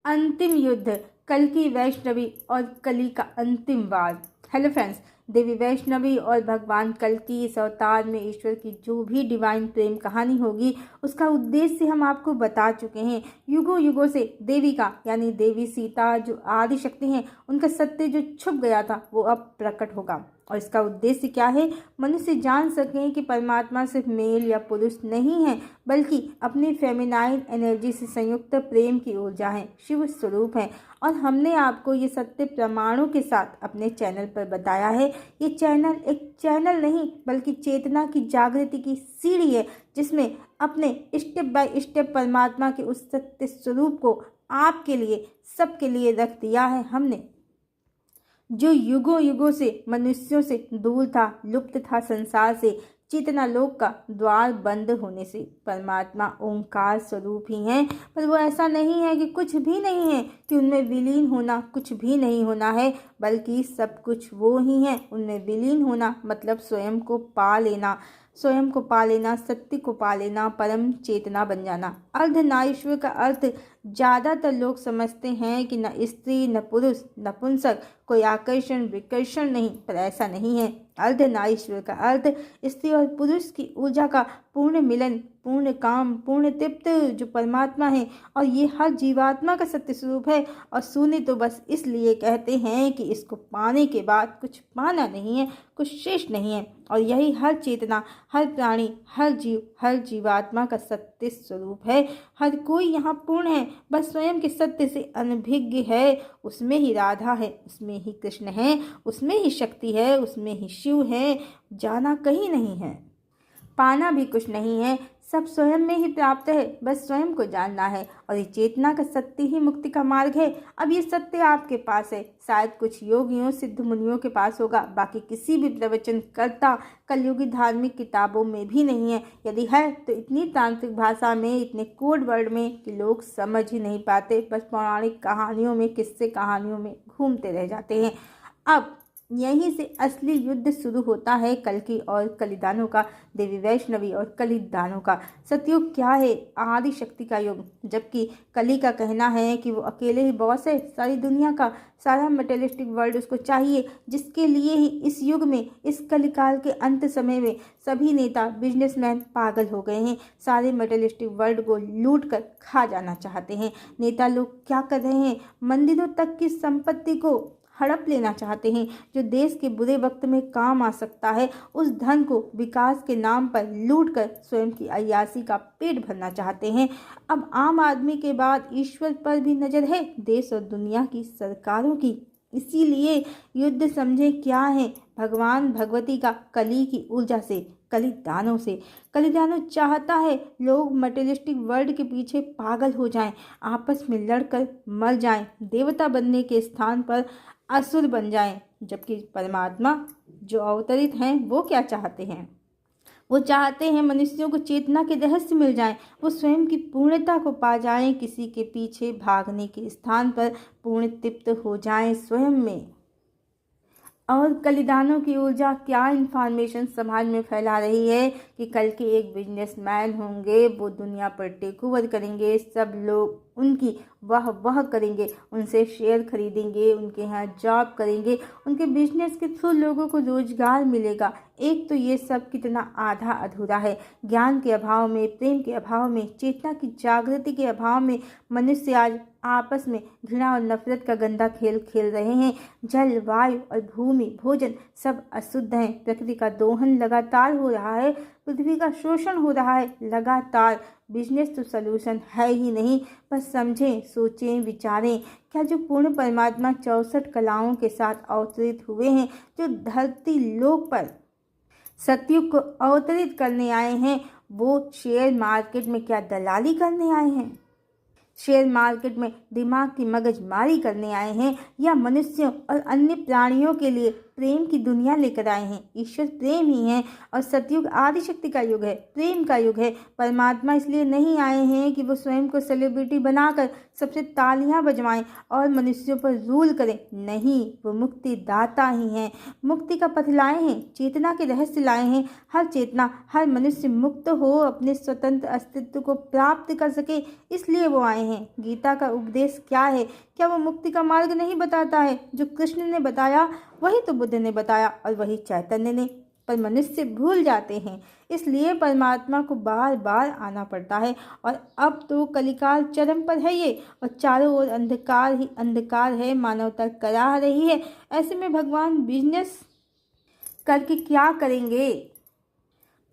अंतिम युद्ध, कल्कि वैष्णवी और कली का अंतिम वार। हेलो फ्रेंड्स, देवी वैष्णवी और भगवान कल्कि इस अवतार में ईश्वर की जो भी डिवाइन प्रेम कहानी होगी उसका उद्देश्य हम आपको बता चुके हैं। युगों युगों से देवी का यानी देवी सीता जो आदि शक्ति हैं उनका सत्य जो छुप गया था वो अब प्रकट होगा। और इसका उद्देश्य क्या है? मनुष्य जान सकें कि परमात्मा सिर्फ मेल या पुरुष नहीं है बल्कि अपनी फेमिनाइन एनर्जी से संयुक्त प्रेम की ऊर्जा है, शिव स्वरूप है। और हमने आपको ये सत्य प्रमाणों के साथ अपने चैनल पर बताया है। ये चैनल एक चैनल नहीं बल्कि चेतना की जागृति की सीढ़ी है, जिसमें अपने स्टेप बाय स्टेप परमात्मा के उस सत्य स्वरूप को आपके लिए, सबके लिए रख दिया है हमने, जो युगों युगों से मनुष्यों से दूर था, लुप्त था संसार से, चेतना लोक का द्वार बंद होने से। परमात्मा ओंकार स्वरूप ही हैं, पर वो ऐसा नहीं है कि कुछ भी नहीं है, कि उनमें विलीन होना कुछ भी नहीं होना है, बल्कि सब कुछ वो ही हैं। उनमें विलीन होना मतलब स्वयं को पा लेना, स्वयं को पा लेना, सत्य को पा लेना, परम चेतना बन जाना। अर्धनारीश्वर का अर्थ ज़्यादातर लोग समझते हैं कि न स्त्री न पुरुष नपुंसक, कोई आकर्षण विकर्षण नहीं, पर ऐसा नहीं है। अर्धनारीश्वर का अर्थ स्त्री और पुरुष की ऊर्जा का पूर्ण मिलन, पूर्ण काम, पूर्ण तृप्त जो परमात्मा है। और ये हर जीवात्मा का सत्य स्वरूप है। और शून्य तो बस इसलिए कहते हैं कि इसको पाने के बाद कुछ पाना नहीं है, कुछ शेष नहीं है। और यही हर चेतना, हर प्राणी, हर जीव, हर जीवात्मा का सत्य स्वरूप है। हर कोई यहाँ पूर्ण है, बस स्वयं के सत्य से अनभिज्ञ है। उसमें ही राधा है, उसमें ही कृष्ण है, उसमें ही शक्ति है, उसमें ही शिव है। जाना कहीं नहीं है, पाना भी कुछ नहीं है, सब स्वयं में ही प्राप्त है, बस स्वयं को जानना है। और ये चेतना का सत्य ही मुक्ति का मार्ग है। अब ये सत्य आपके पास है, शायद कुछ योगियों सिद्ध मुनियों के पास होगा, बाकी किसी भी प्रवचनकर्ता कलयुगी धार्मिक किताबों में भी नहीं है। यदि है तो इतनी तांत्रिक भाषा में, इतने कोड वर्ड में कि लोग समझ ही नहीं पाते, बस पौराणिक कहानियों में, किस्से कहानियों में घूमते रह जाते हैं। अब यहीं से असली युद्ध शुरू होता है, कल्कि और कलिदानों का, देवी वैष्णवी और कलिदानों का। सतयुग क्या है? आदि शक्ति का युग, जबकि कली का कहना है कि वो अकेले ही बॉस है सारी दुनिया का, सारा मटेरियलिस्टिक वर्ल्ड उसको चाहिए, जिसके लिए ही इस युग में, इस कलिकाल के अंत समय में सभी नेता बिजनेसमैन पागल हो गए हैं। सारे मटेरियलिस्टिक वर्ल्ड को लूट कर खा जाना चाहते हैं। नेता लोग क्या कर रहे हैं? मंदिरों तक की संपत्ति को हड़प लेना चाहते हैं, जो देश के बुरे वक्त में काम आ सकता है। उस धन को विकास के नाम पर लूट कर स्वयं की अय्यासी का पेट भरना चाहते हैं। अब आम आदमी के बाद ईश्वर पर भी नजर है, देश और दुनिया की सरकारों की। इसीलिए युद्ध समझे क्या है? भगवान भगवती का कली की ऊर्जा से, कलिदानों से। कलिदानों चाहता है लोग मटेरियलिस्टिक वर्ल्ड के पीछे पागल हो जाएं, आपस में लड़कर मर जाएं, देवता बनने के स्थान पर असुर बन जाएं। जबकि परमात्मा जो अवतरित हैं वो क्या चाहते हैं? वो चाहते हैं मनुष्यों को चेतना के रहस्य मिल जाएं, वो स्वयं की पूर्णता को पा जाएं, किसी के पीछे भागने के स्थान पर पूर्ण तृप्त हो जाएं स्वयं में। और कलिदानों की ऊर्जा क्या इन्फॉर्मेशन समाज में फैला रही है कि कल के एक बिजनेसमैन होंगे, वो दुनिया पर टेक ओवर करेंगे, सब लोग उनकी वाह करेंगे, उनसे शेयर खरीदेंगे, उनके यहाँ जॉब करेंगे, उनके बिजनेस के थ्रू लोगों को रोजगार मिलेगा। एक तो ये सब कितना आधा अधूरा है। ज्ञान के अभाव में, प्रेम के अभाव में, चेतना की जागृति के अभाव में मनुष्य आज आपस में घृणा और नफरत का गंदा खेल खेल रहे हैं। जल, वायु और भूमि, भोजन सब अशुद्ध हैं। प्रकृति का दोहन लगातार हो रहा है, पृथ्वी का शोषण हो रहा है लगातार। बिजनेस तो सलूशन है ही नहीं। बस समझें, सोचें, विचारें। क्या जो पूर्ण परमात्मा 64 कलाओं के साथ अवतरित हुए हैं, जो धरती लोक पर सतयुग को अवतरित करने आए हैं, वो शेयर मार्केट में क्या दलाली करने आए हैं? शेयर मार्केट में दिमाग की मगजमारी करने आए हैं, या मनुष्यों और अन्य प्राणियों के लिए प्रेम की दुनिया लेकर आए हैं। ईश्वर प्रेम ही है और सतयुग आदिशक्ति का युग है, प्रेम का युग है। परमात्मा इसलिए नहीं आए हैं कि वो स्वयं को सेलिब्रिटी बनाकर सबसे तालियां बजवाएं और मनुष्यों पर रूल करें। नहीं, वो मुक्ति दाता ही हैं, मुक्ति का पथ लाए हैं, चेतना के रहस्य लाए हैं। हर चेतना, हर मनुष्य मुक्त हो, अपने स्वतंत्र अस्तित्व को प्राप्त कर सके, इसलिए वो आए हैं। गीता का उपदेश क्या है? क्या वो मुक्ति का मार्ग नहीं बताता है? जो कृष्ण ने बताया वही तो बुद्ध ने बताया और वही चैतन्य ने, पर मनुष्य भूल जाते हैं। इसलिए परमात्मा को बार बार आना पड़ता है। और अब तो कलिकाल चरम पर है ये, और चारों ओर अंधकार ही अंधकार है, मानवता कराह रही है। ऐसे में भगवान बिजनेस करके क्या करेंगे?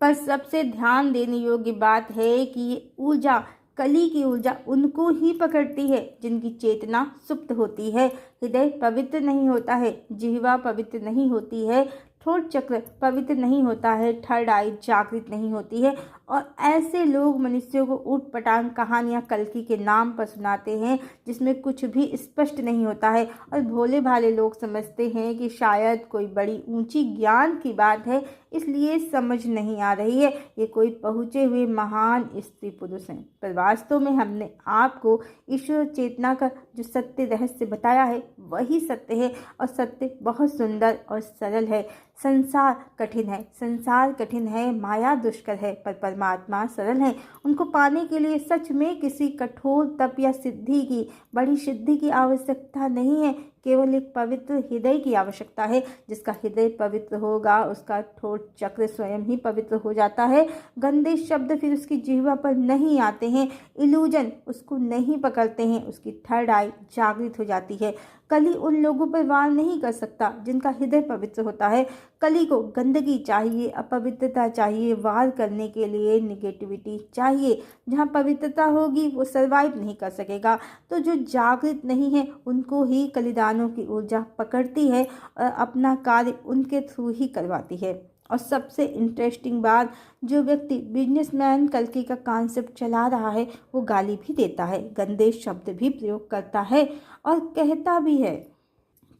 पर सबसे ध्यान देने योग्य बात है कि ये ऊर्जा, कली की ऊर्जा उनको ही पकड़ती है जिनकी चेतना सुप्त होती है। हृदय पवित्र नहीं होता है, जिह्वा पवित्र नहीं होती है, ठोट चक्र पवित्र नहीं होता है, थर्ड आई जागृत नहीं होती है। और ऐसे लोग मनुष्यों को ऊटपटांग कहानियाँ कल्कि के नाम पर सुनाते हैं जिसमें कुछ भी स्पष्ट नहीं होता है। और भोले भाले लोग समझते हैं कि शायद कोई बड़ी ऊंची ज्ञान की बात है, इसलिए समझ नहीं आ रही है, ये कोई पहुँचे हुए महान स्त्री पुरुष हैं। पर वास्तव में हमने आपको ईश्वर चेतना का जो सत्य रहस्य बताया है वही सत्य है, और सत्य बहुत सुंदर और सरल है। संसार कठिन है, संसार कठिन है, माया दुष्कर है, पर परमात्मा सरल है। उनको पाने के लिए सच में किसी कठोर तप या सिद्धि की, बड़ी सिद्धि की आवश्यकता नहीं है, केवल एक पवित्र हृदय की आवश्यकता है। जिसका हृदय पवित्र होगा उसका ठोट चक्र स्वयं ही पवित्र हो जाता है। गंदे शब्द फिर उसकी जिह्वा पर नहीं आते हैं, इल्यूजन उसको नहीं पकड़ते हैं, उसकी थर्ड आई जागृत हो जाती है। कली उन लोगों पर वार नहीं कर सकता जिनका हृदय पवित्र होता है। कली को गंदगी चाहिए, अपवित्रता चाहिए, वार करने के लिए निगेटिविटी चाहिए। जहाँ पवित्रता होगी वो सर्वाइव नहीं कर सकेगा। तो जो जागृत नहीं है उनको ही कलिदानों की ऊर्जा पकड़ती है और अपना कार्य उनके थ्रू ही करवाती है। और सबसे इंटरेस्टिंग बात, जो व्यक्ति बिजनेसमैन कल्कि का कॉन्सेप्ट चला रहा है वो गाली भी देता है, गंदे शब्द भी प्रयोग करता है और कहता भी है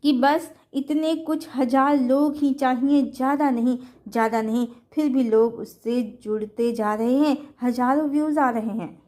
कि बस इतने कुछ हजार लोग ही चाहिए, ज़्यादा नहीं, ज़्यादा नहीं। फिर भी लोग उससे जुड़ते जा रहे हैं, हजारों व्यूज़ आ रहे हैं।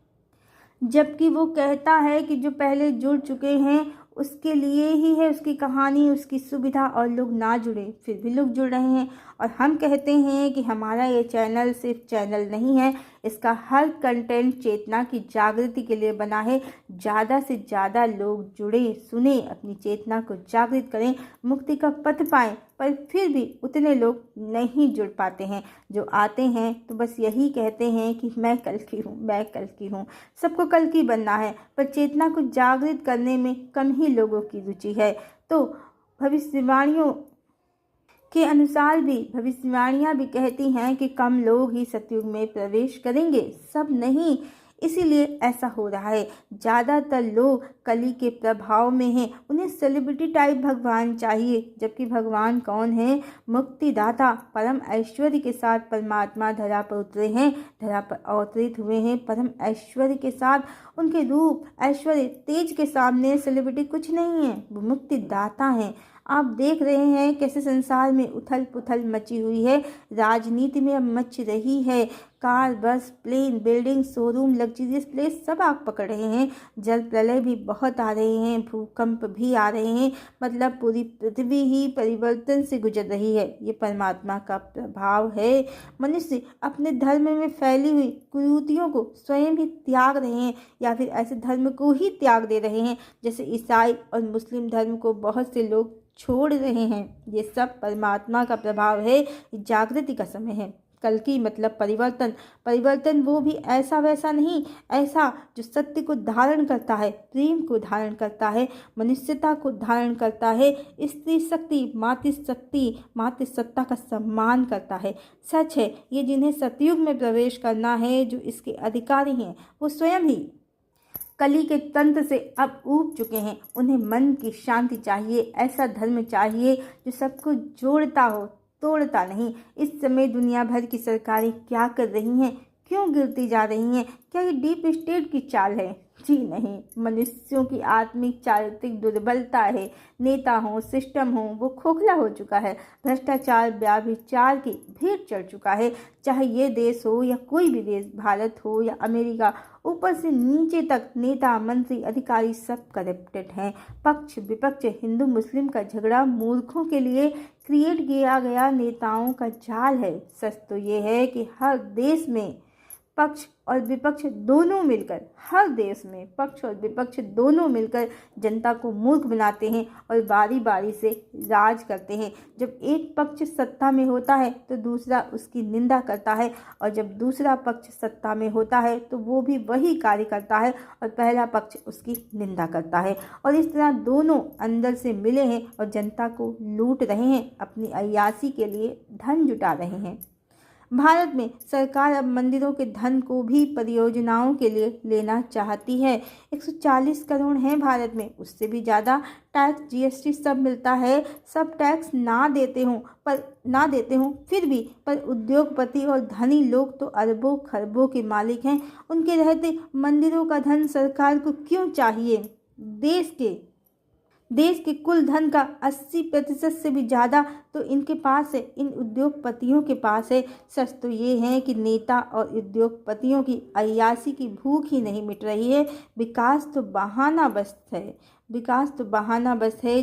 जबकि वो कहता है कि जो पहले जुड़ चुके हैं उसके लिए ही है उसकी कहानी, उसकी सुविधा, और लोग ना जुड़े फिर भी लोग जुड़ रहे हैं। और हम कहते हैं कि हमारा ये चैनल सिर्फ चैनल नहीं है, इसका हर कंटेंट चेतना की जागृति के लिए बना है। ज़्यादा से ज़्यादा लोग जुड़े, सुने, अपनी चेतना को जागृत करें, मुक्ति का पथ पाएं। पर फिर भी उतने लोग नहीं जुड़ पाते हैं। जो आते हैं तो बस यही कहते हैं कि मैं कल की हूँ, मैं कल की हूँ। सबको कल की बनना है, पर चेतना को जागृत करने में कम ही लोगों की रुचि है। तो भविष्यवाणियों के अनुसार भी, भविष्यवाणियाँ भी कहती हैं कि कम लोग ही सतयुग में प्रवेश करेंगे, सब नहीं। इसीलिए ऐसा हो रहा है। ज़्यादातर लोग कली के प्रभाव में हैं, उन्हें सेलिब्रिटी टाइप भगवान चाहिए। जबकि भगवान कौन है? मुक्तिदाता, परम ऐश्वर्य के साथ परमात्मा धरा पर उतरे हैं, धरा पर अवतरित हुए हैं परम ऐश्वर्य के साथ। उनके रूप, ऐश्वर्य, तेज के सामने सेलिब्रिटी कुछ नहीं है, वो मुक्तिदाता हैं। आप देख रहे हैं कैसे संसार में उथल पुथल मची हुई है, राजनीति में अब मच रही है। Car, bus, plane, building, showroom, luxurious place सब आग पकड़ रहे हैं। जल प्रलय भी बहुत आ रहे हैं, भूकंप भी आ रहे हैं। मतलब पूरी पृथ्वी ही परिवर्तन से गुजर रही है। ये परमात्मा का प्रभाव है। मनुष्य अपने धर्म में फैली हुई कुरीतियों को स्वयं ही त्याग रहे हैं, या फिर ऐसे धर्म को ही त्याग दे रहे हैं जैसे ईसाई और मुस्लिम धर्म को बहुत से लोग छोड़ रहे हैं। ये सब परमात्मा का प्रभाव है। जागृति का समय है। कल्कि मतलब परिवर्तन। परिवर्तन वो भी ऐसा वैसा नहीं, ऐसा जो सत्य को धारण करता है, प्रेम को धारण करता है, मनुष्यता को धारण करता है, स्त्री शक्ति, मातृ सत्ता का सम्मान करता है। सच है, ये जिन्हें सतयुग में प्रवेश करना है, जो इसके अधिकारी हैं, वो स्वयं ही कली के तंत्र से अब ऊब चुके हैं। उन्हें मन की शांति चाहिए, ऐसा धर्म चाहिए जो सबको जोड़ता हो, तोड़ता नहीं। इस समय दुनिया भर की सरकारें क्या कर रही हैं? क्यों गिरती जा रही हैं? क्या ये डीप स्टेट की चाल है? जी नहीं, मनुष्यों की आत्मिक चारित्रिक दुर्बलता है। नेता हो, सिस्टम हो, वो खोखला हो चुका है। भ्रष्टाचार, व्याभिचार की भेंट चढ़ चुका है। चाहे ये देश हो या कोई भी देश, भारत हो या अमेरिका, ऊपर से नीचे तक नेता, मंत्री, अधिकारी सब करप्टेड हैं। पक्ष विपक्ष, हिंदू मुस्लिम का झगड़ा मूर्खों के लिए क्रिएट किया गया नेताओं का जाल है। सच तो ये है कि हर देश में पक्ष और विपक्ष दोनों मिलकर, हर देश में पक्ष और विपक्ष दोनों मिलकर जनता को मूर्ख बनाते हैं और बारी बारी से राज करते हैं। जब एक पक्ष सत्ता में होता है तो दूसरा उसकी निंदा करता है, और जब दूसरा पक्ष सत्ता में होता है तो वो भी वही कार्य करता है और पहला पक्ष उसकी निंदा करता है। और इस तरह दोनों अंदर से मिले हैं और जनता को लूट रहे हैं, अपनी अय्याशी के लिए धन जुटा रहे हैं। भारत में सरकार अब मंदिरों के धन को भी परियोजनाओं के लिए लेना चाहती है। 140 करोड़ हैं भारत में, उससे भी ज़्यादा टैक्स, जीएसटी सब मिलता है। सब टैक्स ना देते हों फिर भी पर उद्योगपति और धनी लोग तो अरबों खरबों के मालिक हैं। उनके रहते मंदिरों का धन सरकार को क्यों चाहिए? देश के कुल धन का 80% से भी ज़्यादा तो इनके पास है, इन उद्योगपतियों के पास है। सच तो ये है कि नेता और उद्योगपतियों की अय्याशी की भूख ही नहीं मिट रही है। विकास तो बहाना बस है।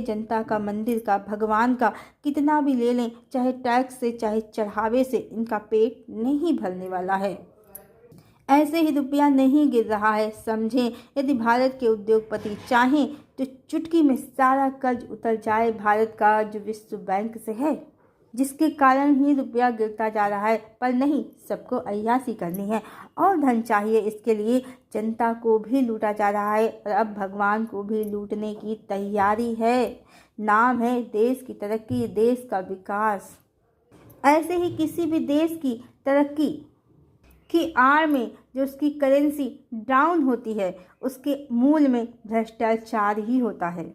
जनता का, मंदिर का, भगवान का कितना भी ले लें, चाहे टैक्स से चाहे चढ़ावे से, इनका पेट नहीं भरने वाला है। ऐसे ही रुपया नहीं गिर रहा है, समझें। यदि भारत के उद्योगपति चाहें तो चुटकी में सारा कर्ज उतर जाए भारत का, जो विश्व बैंक से है, जिसके कारण ही रुपया गिरता जा रहा है। पर नहीं, सबको अय्याशी करनी है और धन चाहिए। इसके लिए जनता को भी लूटा जा रहा है और अब भगवान को भी लूटने की तैयारी है। नाम है देश की तरक्की, देश का विकास। ऐसे ही किसी भी देश की तरक्की की आड़ में जो उसकी करेंसी डाउन होती है, उसके मूल में भ्रष्टाचार ही होता है।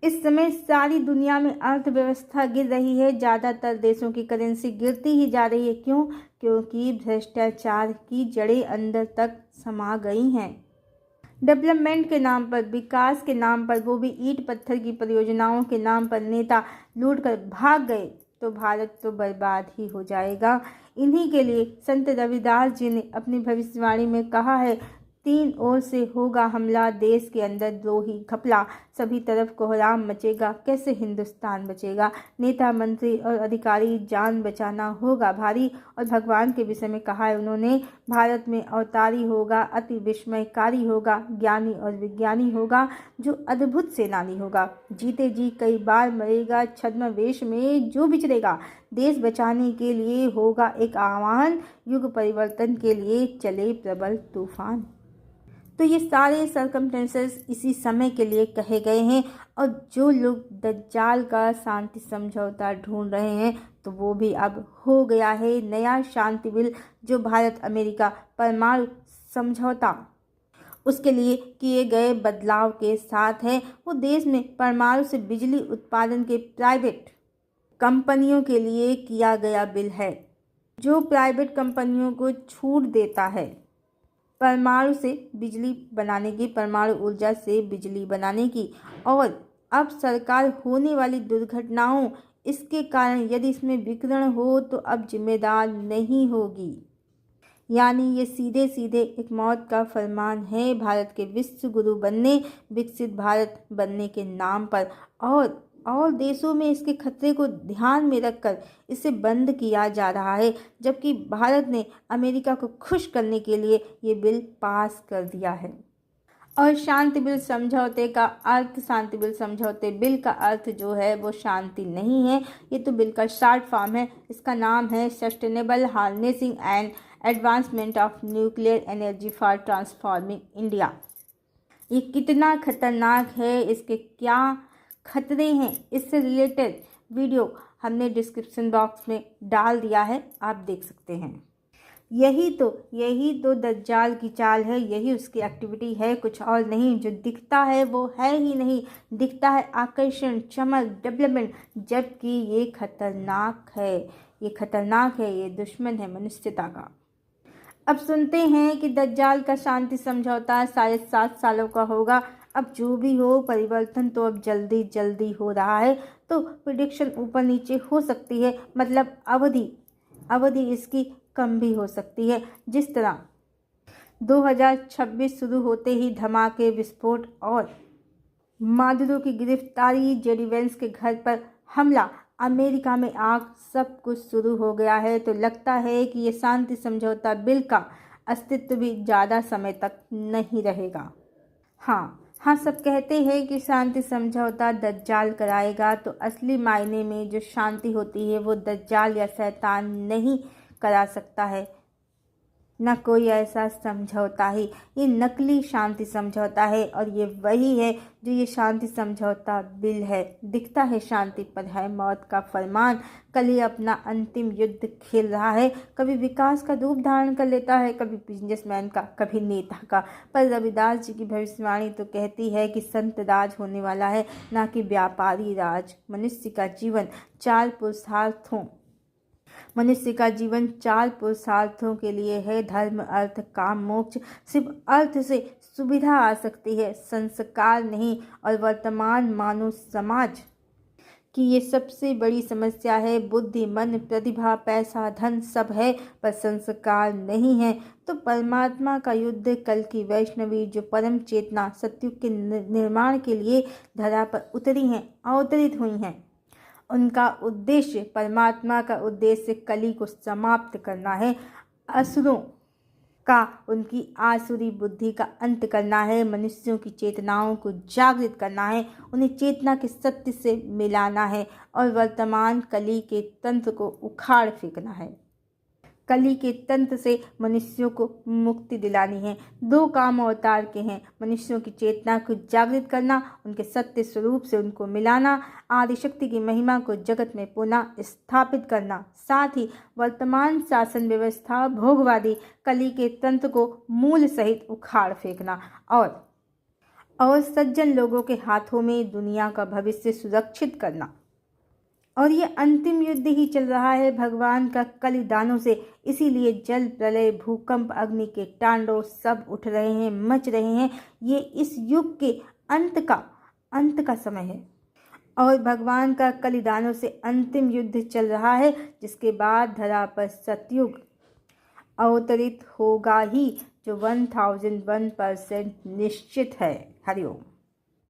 इस समय सारी दुनिया में अर्थव्यवस्था गिर रही है। ज़्यादातर देशों की करेंसी गिरती ही जा रही है। क्यों? क्योंकि भ्रष्टाचार की जड़ें अंदर तक समा गई हैं। डेवलपमेंट के नाम पर, विकास के नाम पर, वो भी ईंट पत्थर की परियोजनाओं के नाम पर नेता लूट कर भाग गए तो भारत तो बर्बाद ही हो जाएगा। इन्हीं के लिए संत रविदास जी ने अपनी भविष्यवाणी में कहा है, 3 ओर से होगा हमला, देश के अंदर द्रोही घपला, सभी तरफ कोहराम मचेगा, कैसे हिंदुस्तान बचेगा। नेता, मंत्री और अधिकारी जान बचाना होगा भारी। और भगवान के विषय में कहा है उन्होंने, भारत में अवतारी होगा, अति विस्मयकारी होगा, ज्ञानी और विज्ञानी होगा, जो अद्भुत सेनानी होगा। जीते जी कई बार मरेगा, छद्म में जो विचरेगा। देश बचाने के लिए होगा एक आह्वान, युग परिवर्तन के लिए चले प्रबल तूफान। तो ये सारे सर्कमस्टेंसेस इसी समय के लिए कहे गए हैं। और जो लोग दज्जाल का शांति समझौता ढूंढ रहे हैं, तो वो भी अब हो गया है। नया शांति बिल जो भारत अमेरिका परमाणु समझौता, उसके लिए किए गए बदलाव के साथ है। वो देश में परमाणु से बिजली उत्पादन के प्राइवेट कंपनियों के लिए किया गया बिल है, जो प्राइवेट कंपनियों को छूट देता है परमाणु से बिजली बनाने की, परमाणु ऊर्जा से बिजली बनाने की। और अब सरकार होने वाली दुर्घटनाओं, इसके कारण यदि इसमें विकिरण हो तो अब जिम्मेदार नहीं होगी। यानी ये सीधे सीधे एक मौत का फरमान है भारत के विश्व गुरु बनने, विकसित भारत बनने के नाम पर। और देशों में इसके खतरे को ध्यान में रखकर इसे बंद किया जा रहा है, जबकि भारत ने अमेरिका को खुश करने के लिए ये बिल पास कर दिया है। और शांति बिल समझौते का अर्थ, शांति बिल समझौते बिल का अर्थ जो है वो शांति नहीं है। ये तो बिल का शॉर्ट फॉर्म है। इसका नाम है sustainable harnessing and advancement of nuclear energy for transforming India. ये कितना खतरनाक है, इसके क्या खतरे हैं, इससे रिलेटेड वीडियो हमने डिस्क्रिप्शन बॉक्स में डाल दिया है, आप देख सकते हैं। यही तो दज्जाल की चाल है, यही उसकी एक्टिविटी है, कुछ और नहीं। जो दिखता है वो है ही नहीं, दिखता है आकर्षण, चमक, डेवलपमेंट, जबकि ये खतरनाक है, ये दुश्मन है मनुष्यता का। अब सुनते हैं कि दज्जाल का शांति समझौता 7.5 सालों का होगा। अब जो भी हो, परिवर्तन तो अब जल्दी जल्दी हो रहा है, तो प्रिडिक्शन ऊपर नीचे हो सकती है, मतलब अवधि इसकी कम भी हो सकती है। जिस तरह 2026 शुरू होते ही धमाके, विस्फोट और मादुरो की गिरफ्तारी, जेडी वेंस के घर पर हमला, अमेरिका में आग, सब कुछ शुरू हो गया है, तो लगता है कि ये शांति समझौता बिल का अस्तित्व भी ज़्यादा समय तक नहीं रहेगा। हाँ, सब कहते हैं कि शांति समझौता दज्जाल कराएगा, तो असली मायने में जो शांति होती है वो दज्जाल या शैतान नहीं करा सकता है। न कोई ऐसा समझौता ही, ये नकली शांति समझौता है, और ये वही है जो ये शांति समझौता बिल है। दिखता है शांति पर है मौत का फरमान, कल ये अपना अंतिम युद्ध खेल रहा है। कभी विकास का रूप धारण कर लेता है, कभी बिजनेसमैन का, कभी नेता का। पर रविदास जी की भविष्यवाणी तो कहती है कि संत राज होने वाला है, ना कि व्यापारी राज। मनुष्य का जीवन 4 पुरुषार्थों के लिए है, धर्म, अर्थ, काम, मोक्ष। सिर्फ अर्थ से सुविधा आ सकती है, संस्कार नहीं। और वर्तमान मानव समाज की ये सबसे बड़ी समस्या है। बुद्धि, मन, प्रतिभा, पैसा, धन सब है, पर संस्कार नहीं है। तो परमात्मा का युद्ध, कल की वैष्णवी जो परम चेतना सत्युग के निर्माण के लिए धरा पर अवतरित हुई हैं, उनका उद्देश्य, परमात्मा का उद्देश्य कली को समाप्त करना है, असुरों का, उनकी आसुरी बुद्धि का अंत करना है, मनुष्यों की चेतनाओं को जागृत करना है, उन्हें चेतना के सत्य से मिलाना है, और वर्तमान कली के तंत्र को उखाड़ फेंकना है। कली के तंत्र से मनुष्यों को मुक्ति दिलानी है। 2 काम अवतार के हैं, मनुष्यों की चेतना को जागृत करना, उनके सत्य स्वरूप से उनको मिलाना, आदिशक्ति की महिमा को जगत में पुनः स्थापित करना, साथ ही वर्तमान शासन व्यवस्था, भोगवादी कली के तंत्र को मूल सहित उखाड़ फेंकना, और सज्जन लोगों के हाथों में दुनिया का भविष्य सुरक्षित करना। और ये अंतिम युद्ध ही चल रहा है भगवान का कलिदानों से। इसीलिए जल, प्रलय, भूकंप, अग्नि के तांडव सब उठ रहे हैं, मच रहे हैं। ये इस युग के अंत का समय है, और भगवान का कलिदानों से अंतिम युद्ध चल रहा है, जिसके बाद धरा पर सतयुग अवतरित होगा ही, जो 1001% निश्चित है। हरिओम।